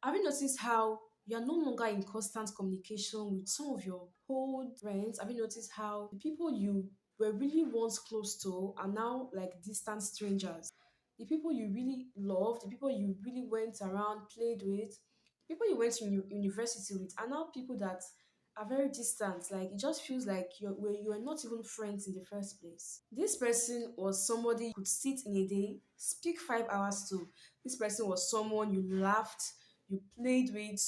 Have you noticed how you're no longer in constant communication with some of your old friends? Have you noticed how the people you were really once close to are now like distant strangers? The people you really loved, the people you really went around, played with, the people you went to university with are now people that are very distant. Like it just feels like you are not even friends in the first place. This person was somebody you could sit in a day, speak 5 hours to. This person was someone you laughed, you played with,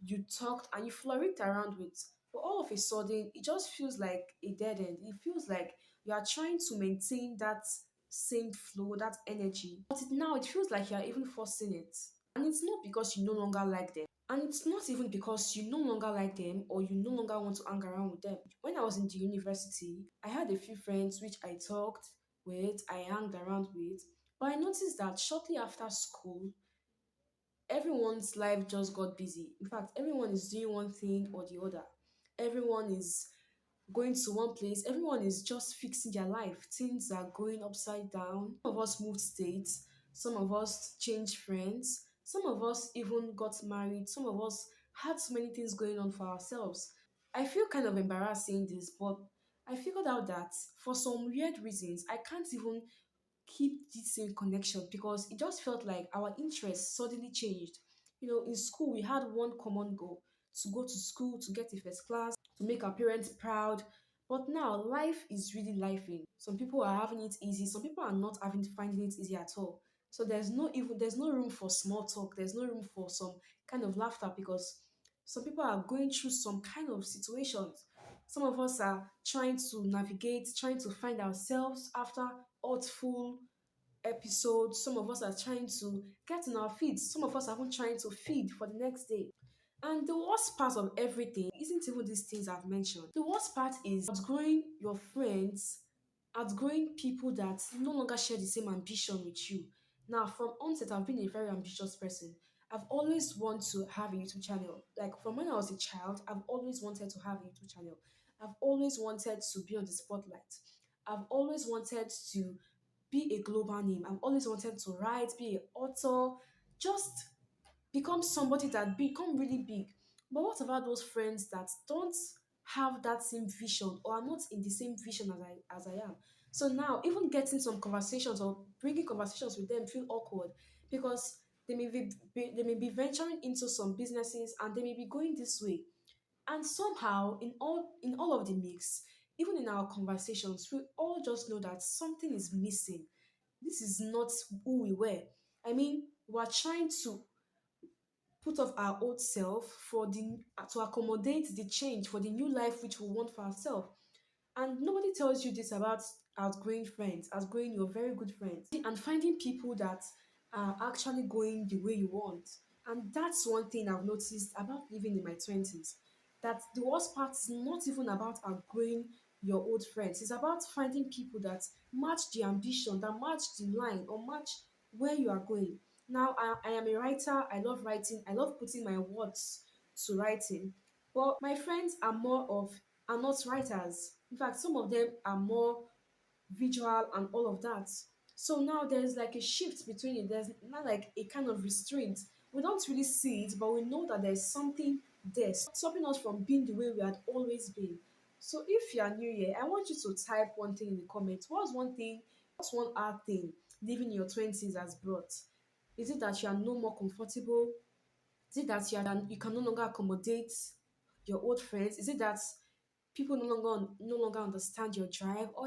you talked, and you flourished around with. But all of a sudden, it just feels like a dead end. It feels like you are trying to maintain that same flow, that energy. But now it feels like you are even forcing it. And it's not because you no longer like them. And it's not even because you no longer like them or you no longer want to hang around with them. When I was in the university, I had a few friends which I talked with, I hanged around with. But I noticed that shortly after school, everyone's life just got busy. In fact, everyone is doing one thing or the other. Everyone is going to one place, everyone is just fixing their life. Things are going upside down. Some of us moved states, some of us changed friends, some of us even got married, some of us had so many things going on for ourselves. I feel kind of embarrassed saying this, but I figured out that for some weird reasons, I can't even keep this same connection because it just felt like our interests suddenly changed. In school, we had one common goal to go to school, to get a first class, to make our parents proud. But now life is really lifing. Some people are having it easy, some people are not having finding it easy at all. So there's no room for small talk, there's no room for some kind of laughter because some people are going through some kind of situations. Some of us are trying to navigate, trying to find ourselves after hurtful episodes. Some of us are trying to get on our feet. Some of us are even trying to feed for the next day. And the worst part of everything isn't even these things I've mentioned. The worst part is outgrowing your friends, outgrowing people that no longer share the same ambition with you. Now, from onset, I've been a very ambitious person. I've always wanted to have a YouTube channel. Like from when I was a child, I've always wanted to have a YouTube channel. I've always wanted to be on the spotlight. I've always wanted to be a global name. I've always wanted to write, be an author, just become somebody that become really big. But what about those friends that don't have that same vision or are not in the same vision as I am? So now even getting some conversations or bringing conversations with them feel awkward because they may be venturing into some businesses and they may be going this way. And somehow in all of the mix, even in our conversations, we all just know that something is missing. This is not who we were. I mean, we're trying to put off our old self for the to accommodate the change for the new life which we want for ourselves. And nobody tells you this about outgrowing friends, outgrowing your very good friends, and finding people that are actually going the way you want. And that's one thing I've noticed about living in my 20s. That the worst part is not even about outgrowing your old friends, it's about finding people that match the ambition, that match the line, or match where you are going. Now, I am a writer, I love writing, I love putting my words to writing. But my friends are not writers. In fact, some of them are more visual and all of that. So now there's like a shift between it. There's not like a kind of restraint. We don't really see it, but we know that there's something there stopping us from being the way we had always been. So if you are new here, I want you to type one thing in the comments. What's one hard thing living in your 20s has brought? Is it that you are no more comfortable? Is it that you can no longer accommodate your old friends? Is it that people no longer understand your drive, or